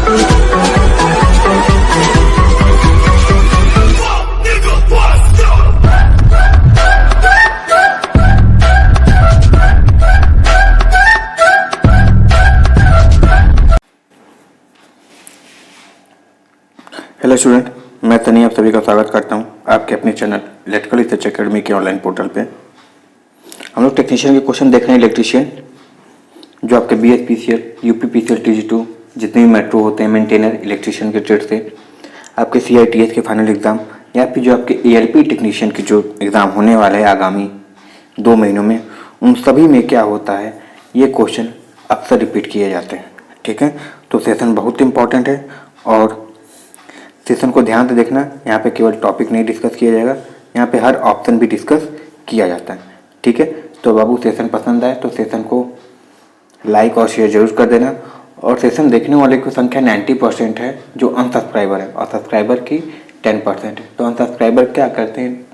Hello student, मैं तनी आप सभी का स्वागत करता हूं आपके अपने चैनल इलेक्ट्रिकल रिसर्च एकेडमी के ऑनलाइन पोर्टल पे। हम लोग टेक्नीशियन के क्वेश्चन देख रहे हैं, इलेक्ट्रीशियन जो आपके BSPCL, UPPCL, TG2 जितने भी मेट्रो होते हैं, मेंटेनर इलेक्ट्रीशियन के ट्रेड से आपके CITS के फाइनल एग्ज़ाम या फिर जो आपके ALP टेक्नीशियन की जो एग्ज़ाम होने वाला है आगामी 2 महीनों में, उन सभी में क्या होता है, ये क्वेश्चन अक्सर रिपीट किए जाते हैं। ठीक है, तो सेशन बहुत इंपॉर्टेंट है और सेशन को ध्यान से देखना। यहाँ पे केवल टॉपिक नहीं डिस्कस किया जाएगा, यहाँ पे हर ऑप्शन भी डिस्कस किया जाता है। ठीक है, तो बाबू सेशन पसंद आए तो सेशन को लाइक और शेयर जरूर कर देना। और सेशन देखने वाले की संख्या 90% है जो अनसब्सक्राइबर है और सब्सक्राइबर की 10% है। तो अनसब्सक्राइबर क्या करते हैं,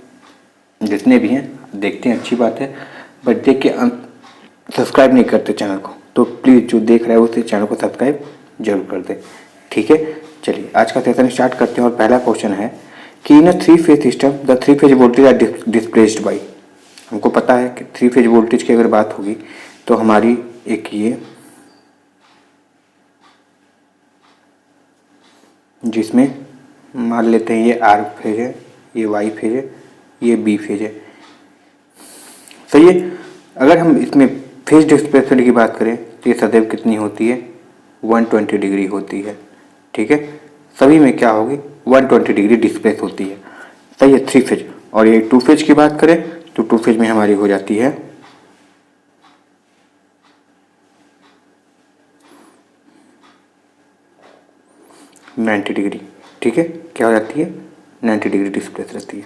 जितने भी हैं देखते हैं, अच्छी बात है, बट देख के सब्सक्राइब नहीं करते चैनल को, तो प्लीज़ जो देख रहा है उसे चैनल को सब्सक्राइब जरूर कर दे। ठीक है, चलिए आज का सेशन स्टार्ट करते हैं। और पहला क्वेश्चन है कि in a three phase system the three phase voltage are displaced by. हमको पता है कि 3-फेज वोल्टेज की अगर बात होगी तो हमारी एक ये जिसमें मान लेते हैं ये R फेज है, ये Y फेज है, ये B फेज है। सही है, अगर हम इसमें फेज डिस्प्लेसमेंट की बात करें तो ये सदैव कितनी होती है, 120 डिग्री होती है। ठीक है, सभी में क्या होगी, 120 डिग्री डिस्प्लेस होती है। सही है, 3 फेज। और ये 2 फेज की बात करें तो 2 फेज में हमारी हो जाती है 90 डिग्री। ठीक है, क्या हो जाती है, 90 डिग्री डिस्प्लेस रहती है।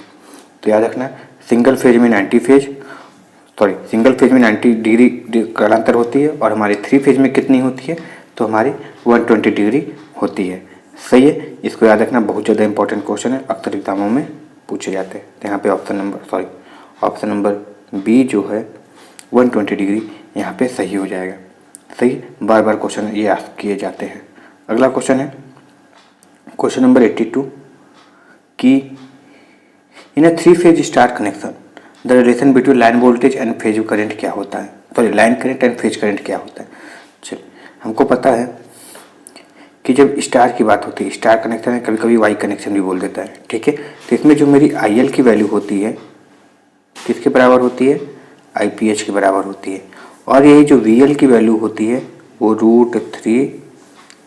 तो याद रखना, सिंगल फेज में 90 डिग्री कालांतर होती है और हमारी 3 फेज में कितनी होती है, तो हमारी 120 डिग्री होती है। सही है, इसको याद रखना, बहुत ज़्यादा इंपॉर्टेंट क्वेश्चन है, अक्सर एग्जामों में पूछे जाते हैं। तो यहाँ पे ऑप्शन नंबर बी जो है 120 डिग्री यहाँ पे सही हो जाएगा। सही, बार बार क्वेश्चन ये आस्क किए जाते हैं। अगला क्वेश्चन है क्वेश्चन नंबर 82 कि in a three phase star connection the relation between line voltage and phase current क्या होता है, line current and phase current क्या होता है। चलिए, हमको पता है कि जब स्टार की बात होती है, स्टार कनेक्शन है, कभी कभी वाई कनेक्शन भी बोल देता है। ठीक है, तो इसमें जो मेरी IL की वैल्यू होती है किसके बराबर होती है, IPH के बराबर होती है। और यही जो VL की वैल्यू होती है वो √3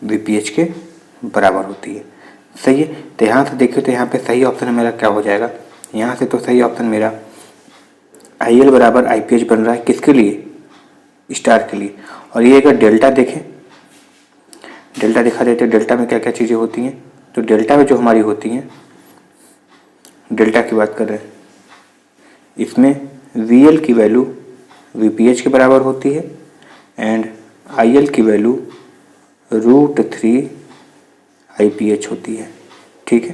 VPH के बराबर होती है। सही है, तो यहाँ से देखिए तो यहाँ पे सही ऑप्शन मेरा क्या हो जाएगा, यहाँ से तो सही ऑप्शन मेरा IL बराबर IPH बन रहा है, किसके लिए, स्टार के लिए। और ये अगर डेल्टा देखें, डेल्टा दिखा देते हैं, डेल्टा में क्या क्या चीज़ें होती हैं। तो डेल्टा में जो हमारी होती हैं, डेल्टा की बात कर रहे हैं, इसमें VL की वैल्यू VPH के बराबर होती है एंड IL की वैल्यू √3 IPH होती है। ठीक है,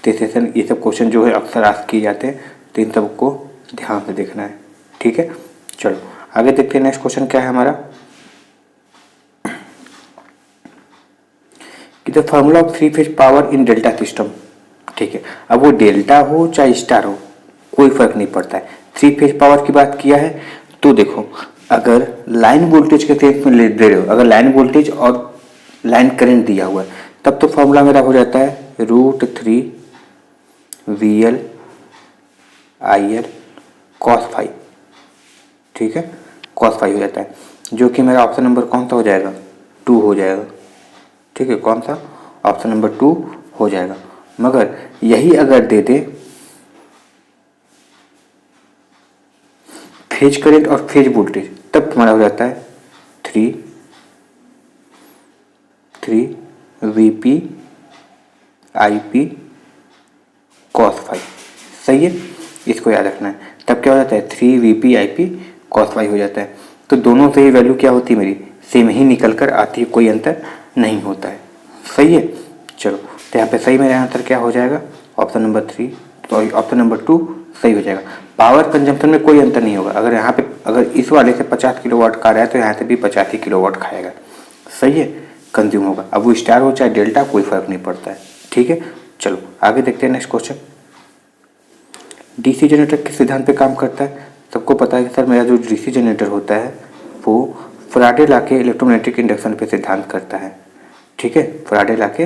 तो सेशन ये सब क्वेश्चन जो है अक्सर आस्क किए जाते हैं, तो इन सबको ध्यान से देखना है। ठीक है, चलो आगे देखते हैं। नेक्स्ट क्वेश्चन क्या है हमारा कि the formula of three phase power in delta system. ठीक है, अब वो डेल्टा हो चाहे स्टार हो कोई फर्क नहीं पड़ता है। 3-फेज पावर की बात किया है तो देखो, अगर लाइन वोल्टेज के केस में ले दे रहे हो, अगर लाइन वोल्टेज और लाइन करंट दिया हुआ है, तब तो फॉर्मूला मेरा हो जाता है √3 VL IL cos फाई। ठीक है, cos फाई हो जाता है, जो कि मेरा ऑप्शन नंबर कौन सा हो जाएगा, 2 हो जाएगा। ठीक है, कौन सा, ऑप्शन नंबर 2 हो जाएगा। मगर यही अगर दे दे फेज करंट और फेज वोल्टेज, तब हमारा हो जाता है 3 VP IP cos फाई। सही है, इसको याद रखना है। तब क्या हो जाता है, 3 VP IP cos फाई हो जाता है। तो दोनों से ही वैल्यू क्या होती है, मेरी सेम ही निकल कर आती है, कोई अंतर नहीं होता है। सही है, चलो तो यहाँ पे सही मेरा आंसर क्या हो जाएगा, option number 3, sorry option number 2 सही हो जाएगा। पावर कंजम्पशन में कोई अंतर नहीं होगा। अगर यहाँ पे अगर इस वाले से 50 किलोवाट का रहा है तो यहाँ से भी 85 किलोवाट खाएगा। सही है, कंज्यूम होगा। अब वो स्टार हो चाहे डेल्टा, कोई फर्क नहीं पड़ता है। ठीक है, चलो आगे देखते हैं नेक्स्ट क्वेश्चन। डीसी जनरेटर किस सिद्धांत पे काम करता है? सबको पता है कि सर मेरा जो डीसी जनरेटर होता है वो फैराडे लॉ के इलेक्ट्रोमैग्नेटिक इंडक्शन पे सिद्धांत करता है। ठीक है, फैराडे लॉ के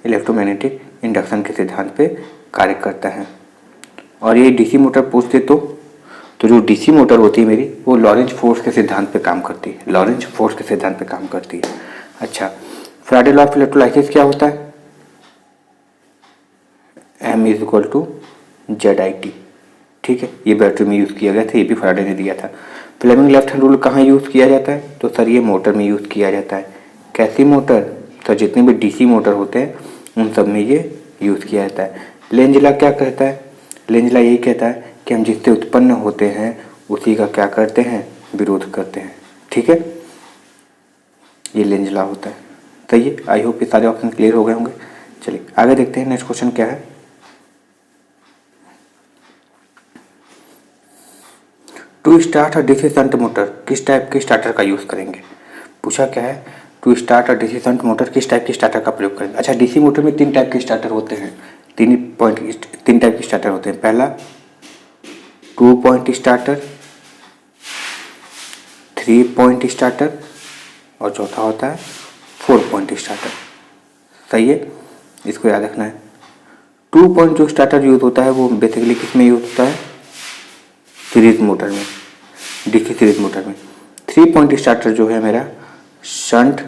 इलेक्ट्रोमैग्नेटिक इंडक्शन के सिद्धांत पे कार्य करता है। और ये डीसी मोटर पूछ दे तो जो डीसी मोटर होती है मेरी, वो लॉरेंज फोर्स के सिद्धांत पे काम करती है। लॉरेंज फोर्स के सिद्धांत पे काम करती है। अच्छा, फैराडे लॉ ऑफ इलेक्ट्रोलाइसिस क्या होता है? M is equal to ZIT। ठीक है, ये बैटरी में यूज़ किया गया था, ये भी फैराडे ने दिया था। फ्लेमिंग लेफ्ट हैंड रूल कहाँ यूज़ किया जाता है? तो सर ये मोटर में यूज़ किया जाता है। कैसी मोटर? तो जितने भी डीसी मोटर होते हैं उन सब में ये यूज़ किया जाता है। लेंज लॉ क्या कहता है? लेंज लॉ यही कहता है कि हम जिससे उत्पन्न होते हैं उसी का क्या करते हैं? विरोध करते हैं। ठीक है, ये लेंज लॉ होता है। सही है, आई होप ये सारे ऑप्शन क्लियर हो गए होंगे। चलिए आगे देखते हैं नेक्स्ट क्वेश्चन क्या है। To start a DC shunt motor किस टाइप के स्टार्टर का यूज़ करेंगे? पूछा क्या है? To start a DC shunt motor किस टाइप के स्टार्टर का प्रयोग करेंगे? अच्छा, डीसी मोटर में 3 टाइप के स्टार्टर होते हैं। 3 टाइप के स्टार्टर होते हैं। पहला 2 पॉइंट स्टार्टर, 3 पॉइंट स्टार्टर और चौथा होता है 4 पॉइंट स्टार्टर। सही है, इसको याद रखना है। 2 पॉइंट जो स्टार्टर यूज होता है वो बेसिकली किस में यूज होता है? सीरीज मोटर में, डीसी सीरीज मोटर में। 3 पॉइंट स्टार्टर जो है मेरा शंट।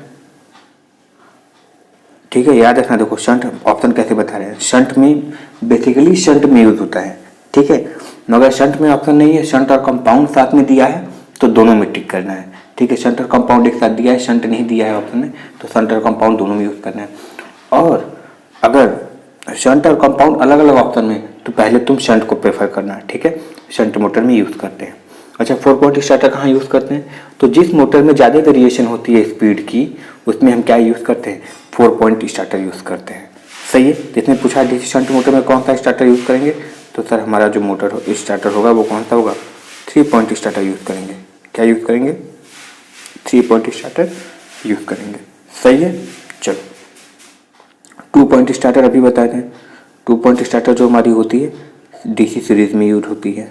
ठीक है, याद रखना। देखो शंट ऑप्शन कैसे बता रहे हैं। शंट में बेसिकली शंट में यूज होता है। ठीक है, मगर शंट में ऑप्शन नहीं है, शंट और कंपाउंड साथ में दिया है तो दोनों में टिक करना है। ठीक है, शंट और कंपाउंड एक साथ दिया है, शंट नहीं दिया है ऑप्शन में, तो शंट और कंपाउंड दोनों में यूज करना है। और अगर शंट और कंपाउंड अलग अलग ऑप्शन में तो पहले तुम शंट को प्रेफर करना है। ठीक है, शंट मोटर में यूज़ करते हैं। अच्छा, 4 पॉइंट स्टार्टर कहाँ यूज़ करते हैं? तो जिस मोटर में ज़्यादा वेरिएशन होती है स्पीड की, उसमें हम क्या यूज़ करते हैं? 4 पॉइंट स्टार्टर यूज़ करते हैं। सही है, जिसने पूछा डीसी शंट मोटर में कौन सा स्टार्टर यूज़ करेंगे, तो सर हमारा जो मोटर स्टार्टर होगा वो कौन सा होगा? 3 पॉइंट स्टार्टर यूज़ करेंगे। क्या यूज़ करेंगे? 3 पॉइंट स्टार्टर यूज़ करेंगे। सही है, चलो 2 पॉइंट स्टार्टर अभी बताते हैं। 2 पॉइंट स्टार्टर जो हमारी होती है डीसी सीरीज में यूज होती है।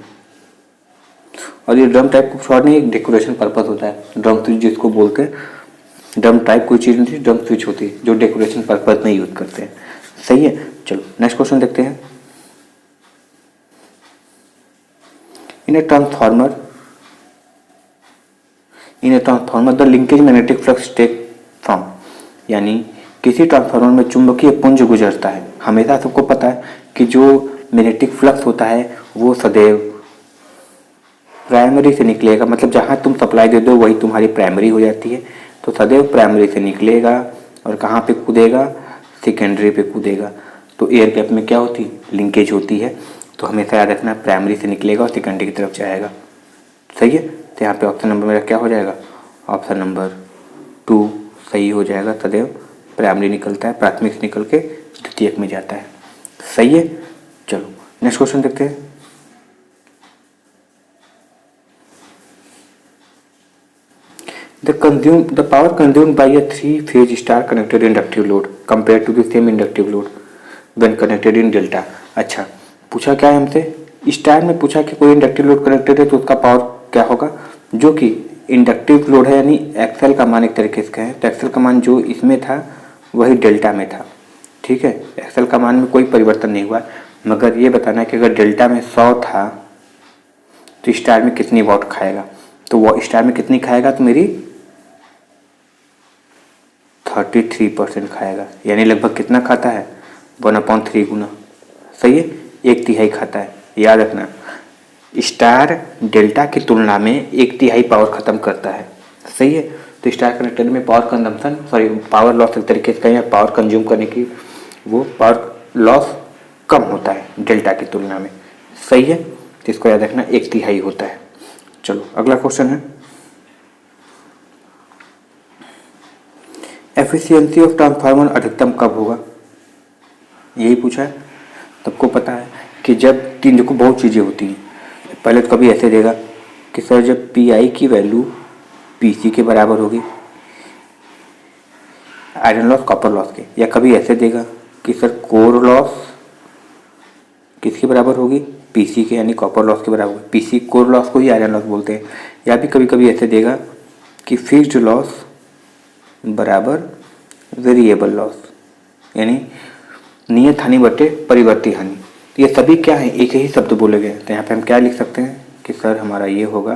और ये ड्रम टाइप कुछ और नहीं, एक डेकोरेशन पर्पस होता है। ड्रम स्विच जिसको बोलते हैं, ड्रम टाइप कोई चीज़ नहीं, ड्रम स्विच होती है जो डेकोरेशन पर्पस में यूज करते हैं। सही है, चलो नेक्स्ट क्वेश्चन देखते हैं। In a transformer the linkage magnetic flux take from, यानी किसी ट्रांसफार्मर में चुंबकीय पुंज गुजरता है। हमेशा सबको पता है कि जो मैग्नेटिक फ्लक्स होता है वो सदैव प्राइमरी से निकलेगा। मतलब जहाँ तुम सप्लाई दे दो वही तुम्हारी प्राइमरी हो जाती है, तो सदैव प्राइमरी से निकलेगा और कहाँ पे कूदेगा? सेकेंडरी पे कूदेगा। तो एयर गैप में क्या होती है? लिंकेज होती है। तो हमेशा याद रखना, प्राइमरी से निकलेगा और सेकेंडरी की तरफ जाएगा। सही है, तो यहाँ पे ऑप्शन नंबर मेरा क्या हो जाएगा? ऑप्शन नंबर 2 सही हो जाएगा। सदैव प्राइमरी निकलता है, प्राथमिक से निकल के द्वितीयक में जाता है। सही है, चलो नेक्स्ट क्वेश्चन देखते हैं। The power consumed by a 3-phase star connected inductive load compared to the same inductive load when connected in delta। अच्छा, पूछा क्या है हमसे? स्टार में पूछा कि कोई इंडक्टिव लोड कनेक्टेड है तो उसका पावर क्या होगा? जो कि इंडक्टिव लोड है, यानी एक्सेल का मान एक तरीके से कहें तो एक्सेल का मान जो इसमें था वही डेल्टा में था। ठीक है, एक्सेल का मान में कोई परिवर्तन नहीं हुआ, मगर ये बताना है कि अगर डेल्टा में 100 था तो स्टार में कितनी वॉट खाएगा? तो वो स्टार में कितनी खाएगा? तो मेरी 33% खाएगा, यानी लगभग कितना खाता है? 1/3 गुना। सही है, 1/3 खाता है। याद रखना, स्टार डेल्टा की तुलना में 1/3 पावर खत्म करता है। सही है, तो स्टार कनेक्टेड में पावर कंजम्पशन, पावर लॉस एक तरीके से कहें, पावर कंज्यूम करने की वो पावर लॉस कम होता है डेल्टा की तुलना में। सही है, तो इसको याद रखना, 1/3 होता है। चलो अगला क्वेश्चन है, एफिशिएंसी ऑफ ट्रांसफार्मर अधिकतम कब होगा? यही पूछा है। सबको पता है कि जब तीन, देखो बहुत चीज़ें होती हैं। पहले तो कभी ऐसे देगा कि सर जब पी आई की वैल्यू पी सी के बराबर होगी, आयरन लॉस कॉपर लॉस के, या कभी ऐसे देगा कि सर कोर लॉस किसके बराबर होगी, पीसी के, यानी कॉपर लॉस के बराबर होगी। पीसी कोर लॉस को ही आयरन लॉस बोलते हैं। या भी कभी कभी ऐसे देगा कि फिक्स्ड लॉस बराबर वेरिएबल लॉस, यानी नियत हानि बटे परिवर्ती हानि। ये सभी क्या है, एक ही शब्द बोले गए। तो यहाँ पे हम क्या लिख सकते हैं कि सर हमारा ये होगा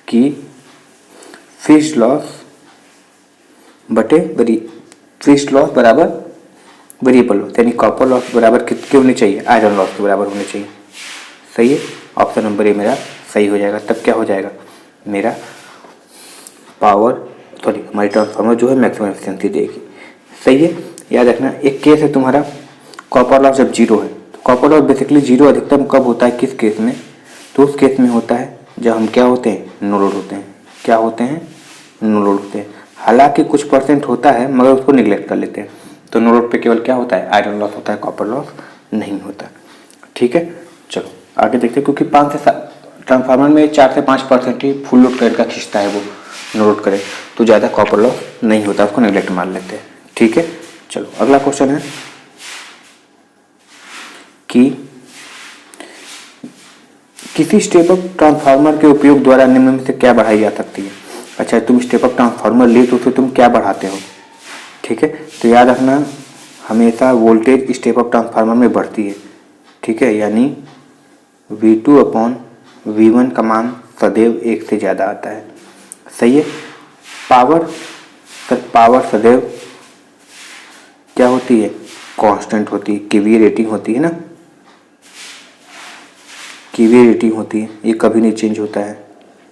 कि फिक्स्ड लॉस बटे फिक्स्ड लॉस बराबर वेरिएबल लॉस, यानी कॉपर लॉस बराबर कितने होने चाहिए, आयरन लॉस के बराबर होने चाहिए। सही है, ऑप्शन नंबर ए मेरा सही हो जाएगा। तब क्या हो जाएगा, मेरा हमारी ट्रांसफार्मर जो है मैक्सिमम एफिशिएंसी देगी। सही है, याद रखना। एक केस है तुम्हारा कॉपर लॉस जब जीरो है, तो कॉपर लॉस बेसिकली जीरो अधिकतम कब होता है, किस केस में, तो उस केस में होता है जब हम क्या होते हैं, नो लोड होते हैं। क्या होते हैं, नो लोड होते हैं। हालांकि कुछ परसेंट होता है मगर उसको निगलेक्ट कर लेते हैं। तो नो लोड पे केवल क्या होता है, आयरन लॉस होता है, कॉपर लॉस नहीं होता। ठीक है, चलो आगे देखते हैं। क्योंकि 5 से ट्रांसफार्मर में 4 से 5% ही फुल लोड करंट का खींचता है, वो नो लोड करे तो ज़्यादा कॉपर लॉस नहीं होता, उसको निगलेक्ट मान लेते हैं। ठीक है, चलो अगला क्वेश्चन है कि किसी स्टेप अप ट्रांसफार्मर के उपयोग द्वारा निम्न में से क्या बढ़ाई जा सकती है। अच्छा, तुम स्टेप अप ट्रांसफार्मर ले तो तुम क्या बढ़ाते हो। ठीक है, तो याद रखना हमेशा वोल्टेज स्टेप अप ट्रांसफार्मर में बढ़ती है। ठीक है, यानी V2/V1 का मान सदैव 1 से ज़्यादा आता है। सही है, पावर सदैव क्या होती है, कांस्टेंट होती है, केवीए रेटिंग होती है ना, केवीए रेटिंग होती है, ये कभी नहीं चेंज होता है।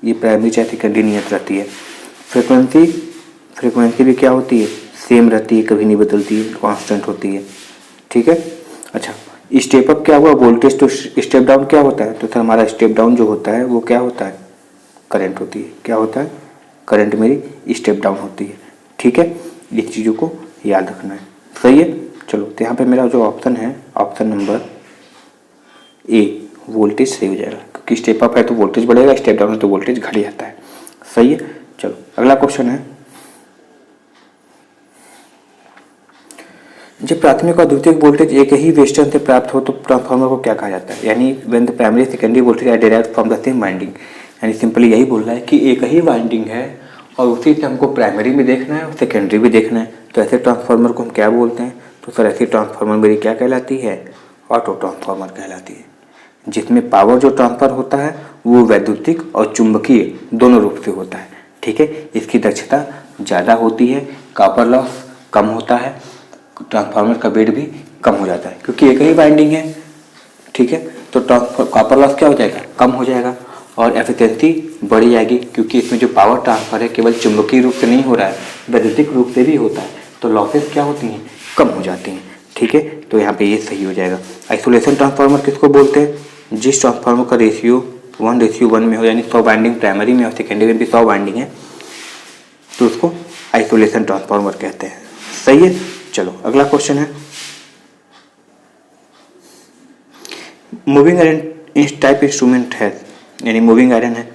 ये प्राइमरी चाहे सेकेंडरी नियत रहती है। फ्रीक्वेंसी भी क्या होती है, सेम रहती है, कभी नहीं बदलती है, कांस्टेंट होती है। ठीक है, अच्छा स्टेप अप क्या हुआ, वोल्टेज तो स्टेप डाउन क्या होता है, तो सर हमारा स्टेप डाउन जो होता है वो क्या होता है, करंट होती है। क्या होता है, करंट मेरी स्टेप डाउन होती है। ठीक है, ये चीज़ों को याद रखना है। सही है, चलो तो यहाँ पे मेरा जो ऑप्शन है, ऑप्शन नंबर ए, वोल्टेज सही हो जाएगा। क्योंकि स्टेप अप है तो वोल्टेज बढ़ेगा, स्टेप डाउन है तो वोल्टेज घट जाता है। सही है, चलो अगला क्वेश्चन है, जब प्राथमिक और द्वितीयक वोल्टेज एक ही वेस्टर्न से प्राप्त हो तो ट्रांसफार्मर को क्या कहा जाता है। यानी when the primary secondary voltage are derived from the same winding, यानी सिंपली यही बोल रहा है कि एक ही वाइंडिंग है और उसी से हमको प्राइमरी भी देखना है और सेकेंडरी भी देखना है। तो ऐसे ट्रांसफार्मर को हम क्या बोलते हैं, तो सर ऐसी ट्रांसफार्मर मेरी क्या कहलाती है, ऑटो ट्रांसफार्मर कहलाती है। जिसमें पावर जो ट्रांसफर होता है वो वैद्युतिक और चुंबकीय दोनों रूप से होता है। ठीक है, इसकी दक्षता ज़्यादा होती है, कॉपर लॉस कम होता है, ट्रांसफार्मर का वेट भी कम हो जाता है क्योंकि एक ही वाइंडिंग है। ठीक है, तो कॉपर लॉस क्या हो जाएगा, कम हो जाएगा और एफिशिएंसी बढ़ जाएगी क्योंकि इसमें जो पावर ट्रांसफर है केवल चुंबकीय रूप से नहीं हो रहा है, वैद्युतिक रूप से भी होता है। तो लॉसेस क्या होती हैं, कम हो जाती हैं। ठीक है, तो यहाँ पे ये सही हो जाएगा। आइसोलेशन ट्रांसफार्मर किसको बोलते हैं, जिस ट्रांसफार्मर का रेशियो 1:1 में हो, यानी 100 वाइंडिंग प्राइमरी में और सेकेंडरी में भी 100 वाइंडिंग है तो उसको आइसोलेशन ट्रांसफार्मर कहते हैं। सही है, चलो अगला क्वेश्चन है, मूविंग आयरन इस टाइप इंस्ट्रूमेंट है, यानी मूविंग आयरन है।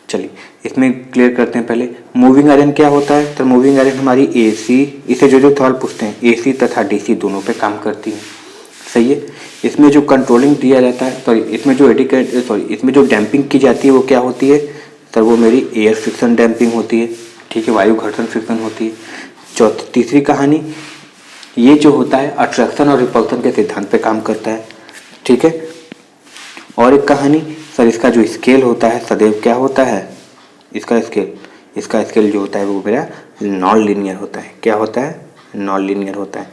चलिए इसमें क्लियर करते हैं पहले, मूविंग आयरन क्या होता है। तो मूविंग आयरन हमारी एसी, इसे जो सवाल पूछते हैं एसी तथा डीसी दोनों पे काम करती है। सही है, इसमें जो कंट्रोलिंग दिया जाता है, इसमें जो डैम्पिंग की जाती है वो क्या होती है, सर वो मेरी एयर फ्रिक्शन डैम्पिंग होती है। ठीक है, वायु घर्षण फ्रिक्शन होती है। तीसरी कहानी, ये जो होता है अट्रैक्शन और रिपल्सन के सिद्धांत पे काम करता है। ठीक है, और एक कहानी, सर इसका जो स्केल होता है सदैव क्या होता है, इसका स्केल जो होता है वो मेरा नॉन लीनियर होता है। क्या होता है, नॉन लीनियर होता है।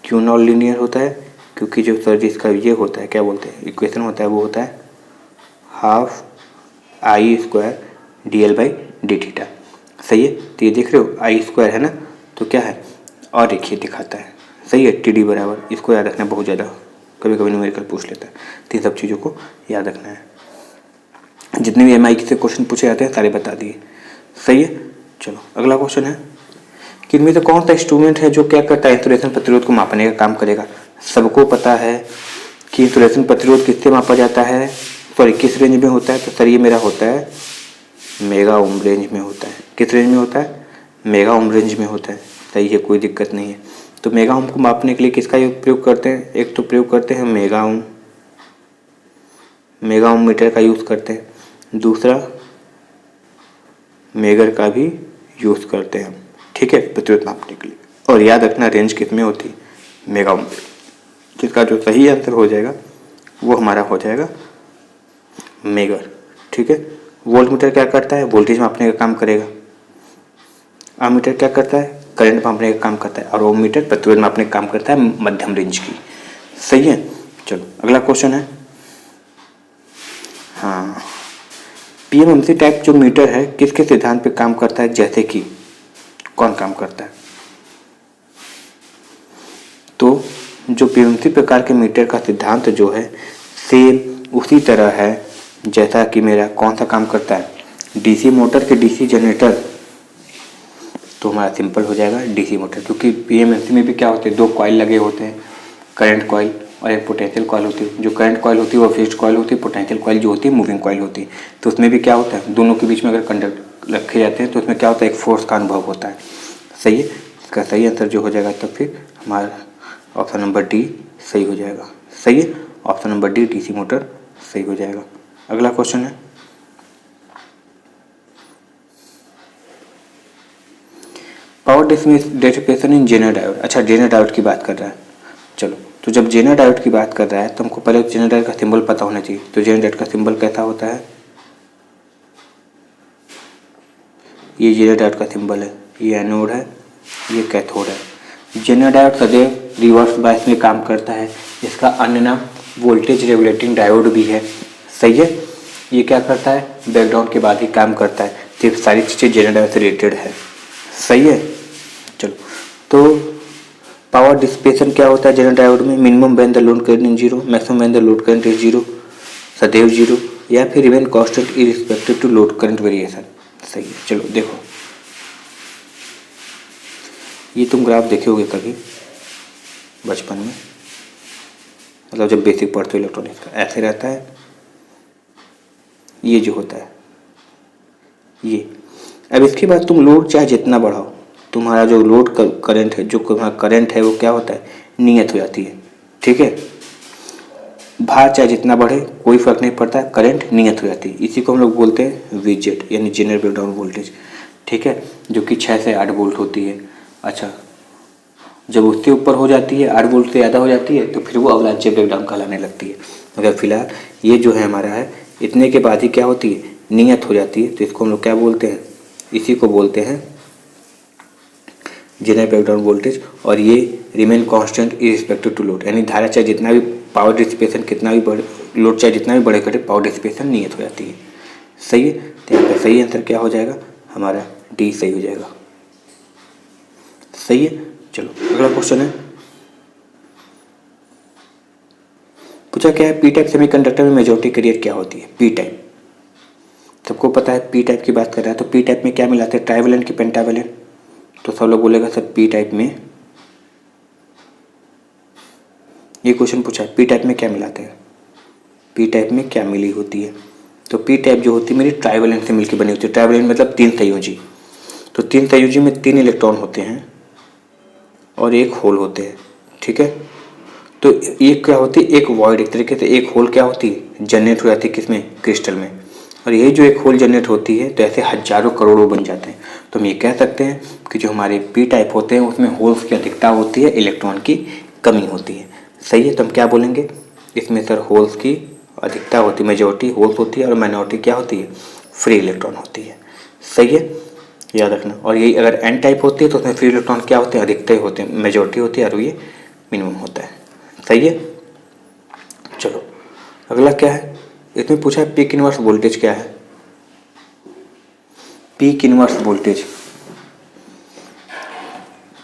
क्यों नॉन लीनियर होता है, क्योंकि जो सर जिसका ये होता है क्या बोलते हैं इक्वेशन होता है वो होता है ½ I²dl/dθ। सही है, तो ये देख रहे हो I² है ना, तो क्या है और रेखीय दिखाता है। सही है, TD बराबर, इसको याद रखना बहुत ज़्यादा, कभी कभी न्यूमेरिकल पूछ लेता है। तो इन सब चीज़ों को याद रखना है। जितने भी MI से क्वेश्चन पूछे जाते हैं सारे बता दिए। सही है, चलो अगला क्वेश्चन है कि इनमें से कौन सा इंस्ट्रूमेंट है जो क्या करता है, इंसुलेशन प्रतिरोध को मापने का काम करेगा। सबको पता है कि इंसुलेशन प्रतिरोध किससे मापा जाता है, सॉरी किस रेंज में होता है। तो सर ये मेरा होता है मेगा ओम रेंज में होता है। किस रेंज में होता है, मेगा ओम रेंज में होता है। सही है, कोई दिक्कत नहीं है। तो मेगा ओम को मापने के लिए किसका प्रयोग करते हैं? एक तो प्रयोग करते हैं मेगा ओम मीटर का यूज़ करते हैं, दूसरा मेगर का भी यूज़ करते हैं, ठीक है, प्रतिरोध मापने के लिए। और याद रखना रेंज किस में होती है? मेगा ओम पे। जिसका जो सही आंसर हो जाएगा वो हमारा हो जाएगा मेगर, ठीक है। वोल्ट मीटर क्या करता है? वोल्टेज मापने का काम करेगा। अमीटर क्या करता है? करंट मापने का काम करता है। और ओम मीटर प्रतिरोध मापने का काम करता है मध्यम रेंज की। सही है। चलो अगला क्वेश्चन है, हाँ, पीएमएमसी टाइप जो मीटर है किसके सिद्धांत पे काम करता है? जैसे कि कौन काम करता है? तो जो पीएमएमसी प्रकार के मीटर का सिद्धांत जो है सेम उसी तरह है जैसा कि मेरा कौन सा काम करता है? डीसी मोटर के डीसी जनरेटर। तो हमारा सिंपल हो जाएगा डीसी मोटर, क्योंकि पीएमएमसी में भी क्या होते हैं? दो कॉइल लगे होते हैं, करंट कॉइल और एक पोटेंशियल कॉइल होती है। जो करंट कॉइल होती है वो फिक्स्ड कॉइल होती है, पोटेंशियल कॉइल जो होती है मूविंग कॉइल होती है। तो उसमें भी क्या होता है? दोनों के बीच में अगर कंडक्ट रखे जाते हैं तो उसमें क्या होता है? एक फोर्स का अनुभव होता है। सही है। इसका सही आंसर जो हो जाएगा तब फिर हमारा ऑप्शन नंबर डी सही हो जाएगा। सही है, option number D DC motor सही हो जाएगा। अगला क्वेश्चन है, power dissipation in zener diode. अच्छा, जेनर डायोड की बात कर रहा है। चलो, तो जब जेनर डायोड की बात कर रहा है तो हमको पहले जेनर डायोड का सिंबल पता होना चाहिए। तो जेनर डायोड का सिंबल कैसा होता है? ये जेनर डायोड का सिंबल है, ये एनोड है, ये कैथोड है। जेनर डायोड सदैव रिवर्स बायस में काम करता है। इसका अन्य नाम वोल्टेज रेगुलेटिंग डायोड भी है। सही है। ये क्या करता है? बैकग्राउंड के बाद ही काम करता है। सिर्फ सारी चीज़ें जेनर डायोड से रिलेटेड है। सही है। चलो, तो पावर डिसिपेशन क्या होता है जेनर डायोड में? Minimum when the load current is zero, maximum when the load current is zero, सदैव जीरो, या फिर remain constant irrespective to load current variation. सही है। चलो देखो, ये तुम ग्राफ देखे होगे कभी बचपन में, मतलब जब बेसिक पढ़ते हो इलेक्ट्रॉनिक्स का, ऐसे रहता है। ये जो होता है ये, अब इसके बाद तुम लोड चाहे जितना बढ़ाओ, तुम्हारा जो लोड करंट है, जो तुम्हारा करंट है वो क्या होता है? नियत हो जाती है। ठीक है, भार चाहे जितना बढ़े कोई फर्क नहीं पड़ता, करंट नियत हो जाती है। इसी को हम लोग बोलते हैं वीजेड, यानी जेनरल ब्रेकडाउन वोल्टेज। ठीक है, जो कि 6 से 8 वोल्ट होती है। अच्छा, जब उसके ऊपर हो जाती है, 8 वोल्ट से ज़्यादा हो जाती है, तो फिर वो अवलांचे ब्रेकडाउन कहलाने लगती है। मगर फिलहाल ये जो है हमारा है, इतने के बाद ही क्या होती है? नियत हो जाती है। तो इसको हम लोग क्या बोलते हैं? इसी को बोलते हैं जेनरल ब्रेकडाउन वोल्टेज। और ये remain constant irrespective to load, यानी धारा चाहे जितना भी, पावर डिसिपेशन कितना भी बढ़े, लोड चाहे जितना भी बढ़े घटे, पावर डिसिपेशन नियत हो जाती है। सही है। तो यहाँ पर सही आंसर क्या हो जाएगा? हमारा डी सही हो जाएगा। सही है। चलो अगला क्वेश्चन है, पूछा क्या है? पी टाइप सेमीकंडक्टर में मेजॉरिटी कैरियर क्या होती है? पी टाइप सबको पता है। पी टाइप की बात कर रहा है तो पी टाइप में क्या मिलाते हैं? ट्राइवेलेंट की पेंटावेलेंट? तो सब लोग बोलेगा सर पी टाइप में, ये क्वेश्चन पूछा है पी टाइप में क्या मिलाते हैं? पी टाइप में क्या मिली होती है? तो पी टाइप जो होती है मेरी ट्राइवेलेंट से मिलकर बनी होती है। ट्राइवेलेंट मतलब 3 संयोजी। तो 3 संयोजी में 3 इलेक्ट्रॉन होते हैं और एक होल होते हैं। ठीक है, तो एक क्या होती है? एक वॉइड, एक तरीके से एक होल क्या होती है? जनरेट हो जाती है किसमें? क्रिस्टल में। और यही जो एक होल जनरेट होती है तो ऐसे हजारों करोड़ों बन जाते हैं। तो हम ये कह सकते हैं कि जो हमारे पी टाइप होते हैं उसमें होल्स की अधिकता होती है, इलेक्ट्रॉन की कमी होती है। सही है। तो हम क्या बोलेंगे इसमें? सर होल्स की अधिकता होती है, मेजॉरिटी होल्स होती है, और माइनॉरिटी क्या होती है? फ्री इलेक्ट्रॉन होती है। सही है, याद रखना। और यही अगर एन टाइप होती है तो उसमें फ्री इलेक्ट्रॉन क्या होते हैं? अधिकता होते हैं, मेजॉरिटी होती है, और ये मिनिमम होता है। सही है। चलो अगला क्या है? इसमें पूछा है पीक इनवर्स वोल्टेज क्या है? पीक इनवर्स वोल्टेज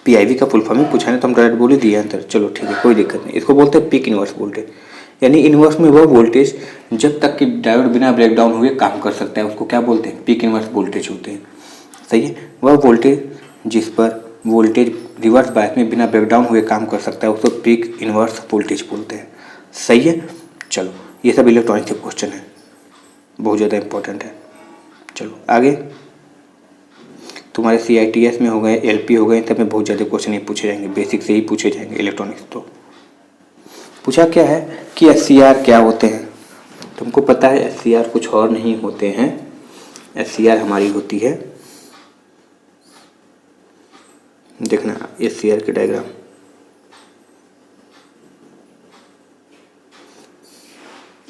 पीआईवी का फुल फॉर्म ही पूछा है तो हम डायरेक्ट बोल ही दिए आंसर। चलो ठीक है, कोई दिक्कत नहीं। इसको बोलते हैं पीक इनवर्स वोल्टेज, यानी इनवर्स में वह वोल्टेज जब तक कि डायोड बिना ब्रेकडाउन हुए काम कर सकता है उसको क्या बोलते हैं? पीक इनवर्स वोल्टेज होते हैं। सही है, वह वोल्टेज जिस पर वोल्टेज रिवर्स बायस में बिना ब्रेकडाउन हुए काम कर सकता है उसको पीक इनवर्स वोल्टेज बोलते हैं। सही है। चलो ये सब इलेक्ट्रॉनिक के क्वेश्चन है, बहुत ज़्यादा इंपॉर्टेंट है। चलो आगे, तुम्हारे CITS में हो गए, LP हो गए, तब में बहुत ज़्यादा क्वेश्चन ये पूछे जाएंगे, बेसिक से ही पूछे जाएंगे इलेक्ट्रॉनिक्स। तो पूछा क्या है कि SCR क्या होते हैं। तुमको पता है SCR कुछ और नहीं होते हैं। SCR हमारी होती है, देखना SCR के डायग्राम,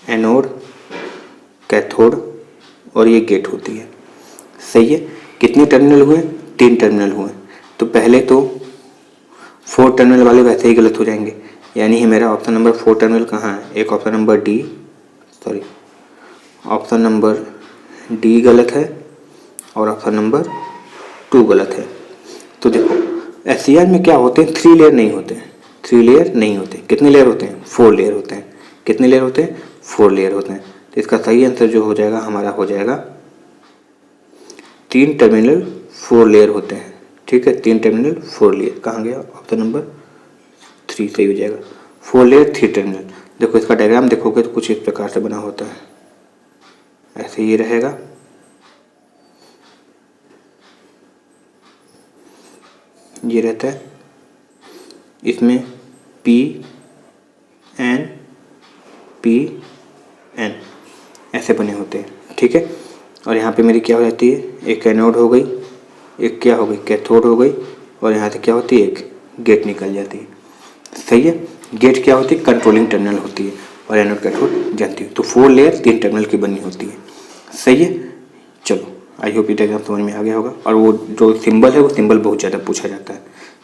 एनोड, कैथोड और ये गेट होती है। सही है। कितने टर्मिनल हुए? 3 टर्मिनल हुए। तो पहले तो 4 टर्मिनल वाले वैसे ही गलत हो जाएंगे, यानी कि मेरा ऑप्शन नंबर 4 टर्मिनल कहाँ है? एक ऑप्शन नंबर डी गलत है और ऑप्शन नंबर 2 गलत है। तो देखो SCR में क्या होते हैं, 3 लेयर नहीं होते हैं। 3 लेयर नहीं होते। कितने लेयर होते हैं? 4 लेयर होते हैं। कितने लेयर होते हैं? 4 लेयर होते हैं। तो इसका सही आंसर जो हो जाएगा हमारा हो जाएगा 3 टर्मिनल 4 लेयर होते हैं। ठीक है, 3 टर्मिनल 4 लेयर। कहाँ गया? ऑप्शन नंबर 3 सही हो जाएगा। 4 लेयर 3 टर्मिनल। देखो इसका डायग्राम देखोगे तो कुछ इस प्रकार से बना होता है, ऐसे ये रहेगा। ये रहता है, इसमें PN ऐसे बने होते हैं। ठीक है, और यहाँ पे मेरी क्या हो जाती है? एक एनोड हो गई, एक क्या हो गई? कैथोड हो गई, और यहाँ से क्या होती है? एक गेट निकल जाती है। सही है। गेट क्या होती है? कंट्रोलिंग टर्मिनल होती है, और एनोड कैथोड जानती है। तो 4 लेयर 3 टर्मिनल की बनी होती है। सही है। चलो, आई होप ये डायग्राम समझ में आ गया होगा। और वो जो सिंबल है वो सिंबल बहुत ज़्यादा पूछा जाता है।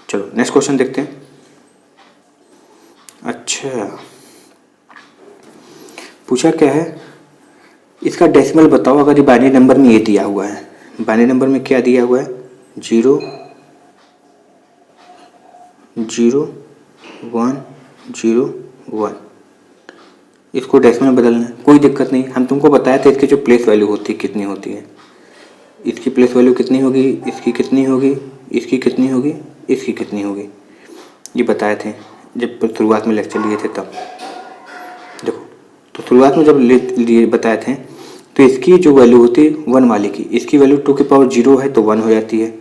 चलो नेक्स्ट क्वेश्चन देखते हैं। अच्छा, पूछा क्या है, इसका डेसिमल बताओ अगर ये बाइनरी नंबर में ये दिया हुआ है। बाइनरी नंबर में क्या दिया हुआ है? 0 0 1 0 1। इसको डेसिमल में बदलना है, कोई दिक्कत नहीं। हम तुमको बताया था इसकी जो प्लेस वैल्यू होती है कितनी होती है। इसकी प्लेस वैल्यू कितनी होगी? इसकी कितनी होगी? इसकी कितनी होगी? इसकी कितनी होगी? ये बताए थे जब शुरुआत में लेक्चर लिए थे तब। देखो, तो शुरुआत में जब लिए बताए थे तो इसकी जो वैल्यू होती है 1 वाले की, इसकी वैल्यू 2 की पावर 0 है तो 1 हो जाती है।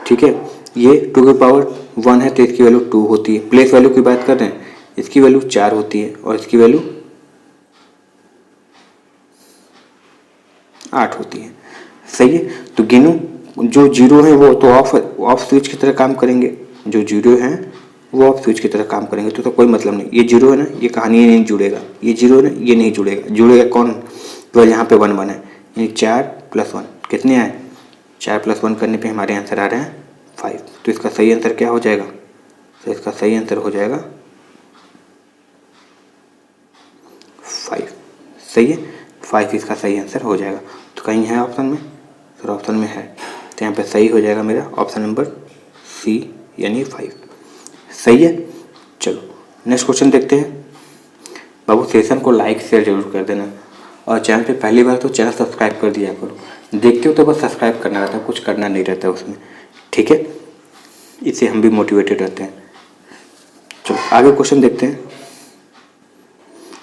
ठीक है, ये 2 की पावर 1 है तो इसकी वैल्यू 2 होती है। प्लेस वैल्यू की बात कर रहे हैं, इसकी वैल्यू 4 होती है और इसकी वैल्यू 8 होती है। सही है। तो गिनो, जो 0 है वो तो ऑफ स्विच की तरह काम करेंगे, जो 0 है वो ऑफ स्विच की तरह काम करेंगे। तो कोई मतलब नहीं, ये 0 है ना, ये कहानी नहीं जुड़ेगा। ये 0 है ना, ये नहीं जुड़ेगा। जुड़ेगा कौन? तो यहाँ पे 1 बना है, यानी 4 + 1 कितने आए? 4 + 1 करने पे हमारे आंसर आ रहे हैं 5। तो इसका सही आंसर क्या हो जाएगा? तो इसका सही आंसर हो जाएगा 5। सही है, 5 इसका सही आंसर हो जाएगा। तो कहीं है ऑप्शन में? फिर ऑप्शन में है, तो यहाँ पे सही हो जाएगा मेरा ऑप्शन नंबर C यानी 5। सही है। चलो नेक्स्ट क्वेश्चन देखते हैं। बाबू सेशन को लाइक शेयर जरूर कर देना, और चैनल पे पहली बार तो चैनल सब्सक्राइब कर दिया करो। देखते हो तो बस सब्सक्राइब करना रहता है, कुछ करना नहीं रहता उसमें। ठीक है, इससे हम भी मोटिवेटेड रहते हैं। चलो आगे क्वेश्चन देखते हैं।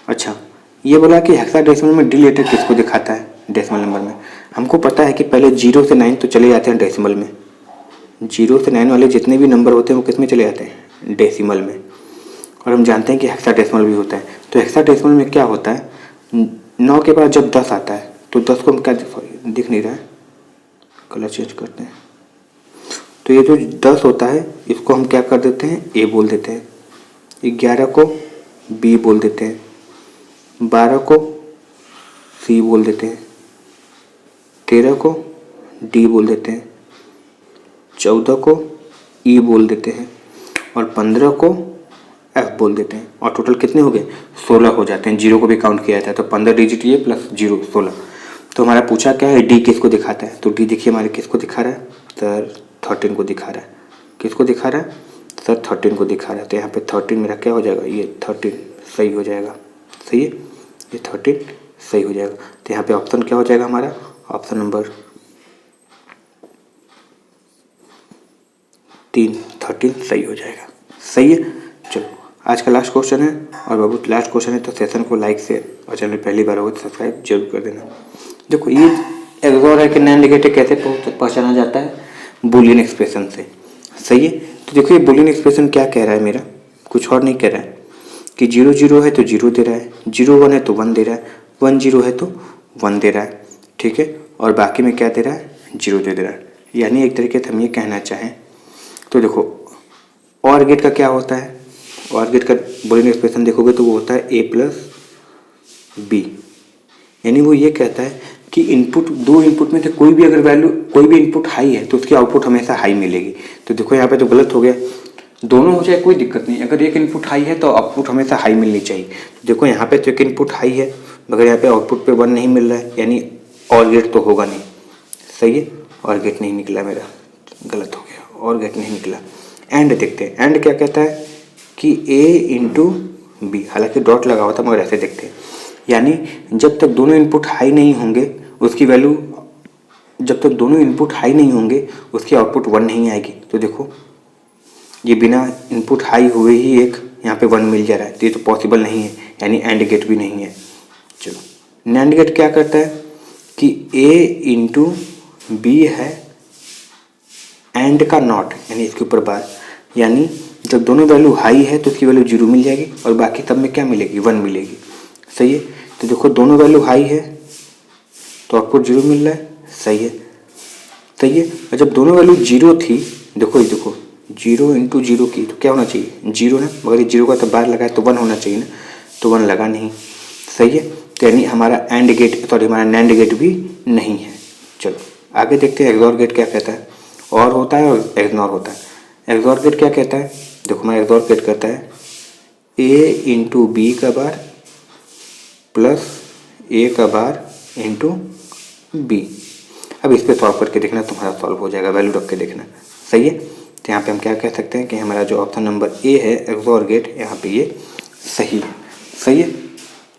अच्छा, ये बोला कि हेक्साडेसिमल में डी लेटर किसको दिखाता है डेसिमल नंबर में। हमको पता है कि पहले 0 से 9 तो चले जाते हैं डेसिमल में। 0 से 9 वाले जितने भी नंबर होते हैं वो किस में चले जाते हैं? डेसिमल में। और हम जानते हैं कि हेक्साडेसिमल भी होता है। तो हेक्साडेसिमल में क्या होता है? 9 के बाद जब 10 आता है तो 10 को हम क्या, दिख नहीं रहा है, कलर चेंज करते हैं। तो ये जो 10 होता है इसको हम क्या कर देते हैं? A बोल देते हैं। 11 को B बोल देते हैं। 12 को C बोल देते हैं। 13 को D बोल देते हैं। 14 को E बोल देते हैं। और 15 को F बोल देते हैं। और टोटल कितने हो गए? 16 हो जाते हैं। 0 को भी काउंट किया जाता है तो 15 डिजिट ये प्लस 0 16। तो हमारा पूछा क्या है? D किसको दिखाता है? तो D देखिए हमारे किसको दिखा रहा है? सर 13 को दिखा रहा है। किसको दिखा रहा है? सर 13 को दिखा रहा है। तो यहाँ पे 13 मेरा क्या हो जाएगा? ये 13 सही हो जाएगा। सही है, ये 13 सही हो जाएगा। तो यहाँ पे ऑप्शन क्या हो जाएगा हमारा? ऑप्शन नंबर 3 13 सही हो जाएगा। सही है। चलो आज का लास्ट क्वेश्चन है, और बाबू लास्ट क्वेश्चन है तो सेशन को लाइक से, और चैनल पहली बार हो तो सब्सक्राइब जरूर कर देना। देखो ये एक्सोर है कि नॉन नेगेटिव कैसे पहचाना जाता है। बूलियन एक्सप्रेशन से। सही है, तो देखो ये बूलियन एक्सप्रेशन क्या कह रहा है मेरा, कुछ और नहीं कह रहा है कि 0 0 है तो 0 दे रहा है, 0 1 है तो 1 दे रहा है, 1 0 है तो 1 दे रहा है, ठीक है, और बाकी में क्या दे रहा है, 0 दे रहा है। यानी एक तरीके से हम ये कहना चाहें तो देखो और गेट का क्या होता है, और गेट का बूलियन एक्सप्रेशन देखोगे तो वो होता है a प्लस बी। यानी वो ये कहता है कि इनपुट, दो इनपुट में से कोई भी अगर वैल्यू, कोई भी इनपुट हाई है तो उसकी आउटपुट हमेशा हाई मिलेगी। तो देखो यहाँ पे तो गलत हो गया, दोनों हो जाए कोई दिक्कत नहीं, अगर एक इनपुट हाई है तो आउटपुट हमेशा हाई मिलनी चाहिए। तो देखो यहाँ पे तो एक इनपुट हाई है मगर यहाँ पे आउटपुट पे 1 नहीं मिल रहा है, यानी और गेट तो होगा नहीं। सही है, और गेट नहीं निकला मेरा, गलत हो गया, और गेट नहीं निकला। एंड देखते हैं, एंड क्या कहता है कि a इंटू बी, हालांकि डॉट लगा हुआ था मगर ऐसे देखते हैं, यानी जब तक दोनों इनपुट हाई नहीं होंगे उसकी वैल्यू, जब तक दोनों इनपुट हाई नहीं होंगे उसकी आउटपुट 1 नहीं आएगी। तो देखो ये बिना इनपुट हाई हुए ही एक यहाँ पे 1 मिल जा रहा है, तो ये तो पॉसिबल नहीं है, यानी एंड गेट भी नहीं है। चलो नैंड गेट क्या करता है कि a इंटू बी है एंड का नॉट, यानी इसके ऊपर बार, यानी जब दोनों वैल्यू हाई है तो उसकी वैल्यू 0 मिल जाएगी और बाकी सब में क्या मिलेगी, 1 मिलेगी। सही है, तो देखो दोनों वैल्यू हाई है तो आउटपुट 0 मिल रहा है। सही है, सही है, और जब दोनों वैल्यू 0 थी, देखो ये देखो 0 इंटू 0 की तो क्या होना चाहिए, 0 ना, मगर ये 0 का तो बार लगा है तो 1 होना चाहिए ना, तो 1 लगा नहीं। सही है, तो यानी हमारा एंड गेट, सॉरी हमारा नैंड गेट भी नहीं है। चलो आगे देखते हैं एक्सॉर गेट क्या कहता है, और होता है और एक्सनॉर होता है। एक्सॉर गेट क्या कहता है, देखो हमारा एक्सॉर गेट कहता है a इंटू बी का बार प्लस a का बार इंटू बी। अब इस पर सॉल्व करके देखना, तुम्हारा सॉल्व हो जाएगा, वैल्यू रख के देखना। सही है, तो यहाँ पे हम क्या कह सकते हैं कि हमारा जो ऑप्शन नंबर ए है एक्सॉर गेट, यहाँ पे ये सही है। सही है,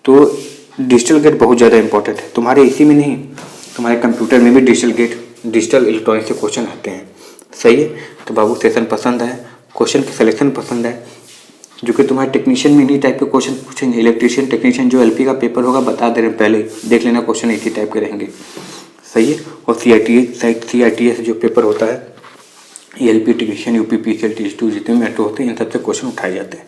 तो डिजिटल गेट बहुत ज़्यादा इंपॉर्टेंट है, तुम्हारे इसी में नहीं, तुम्हारे कंप्यूटर में भी डिजिटल गेट, डिजिटल इलेक्ट्रॉनिक से क्वेश्चन आते हैं। सही है, तो बाबू सेशन पसंद आए, क्वेश्चन की सिलेक्शन पसंद आए, जो कि तुम्हारे टेक्नीशियन में इन्हीं टाइप के क्वेश्चन पूछेंगे, इलेक्ट्रीशियन टेक्नीशियन जो एलपी का पेपर होगा बता दे रहे हैं, पहले देख लेना क्वेश्चन इसी टाइप के रहेंगे। सही है, और CITS जो पेपर होता है, LP technician, UP PCL TS2 जितने मेट्रो होते हैं इन सबसे क्वेश्चन उठाए जाते हैं।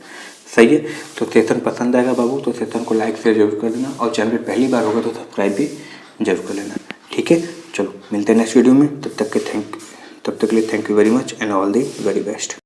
सही है, तो सेशन पसंद आएगा बाबू तो सेशन को लाइक शेयर जरूर कर देना, और चैनल पर पहली बार होगा तो सब्सक्राइब भी जरूर कर लेना। ठीक है, चलो मिलते हैं नेक्स्ट वीडियो में, तब तक के लिए thank you very much and all the very best.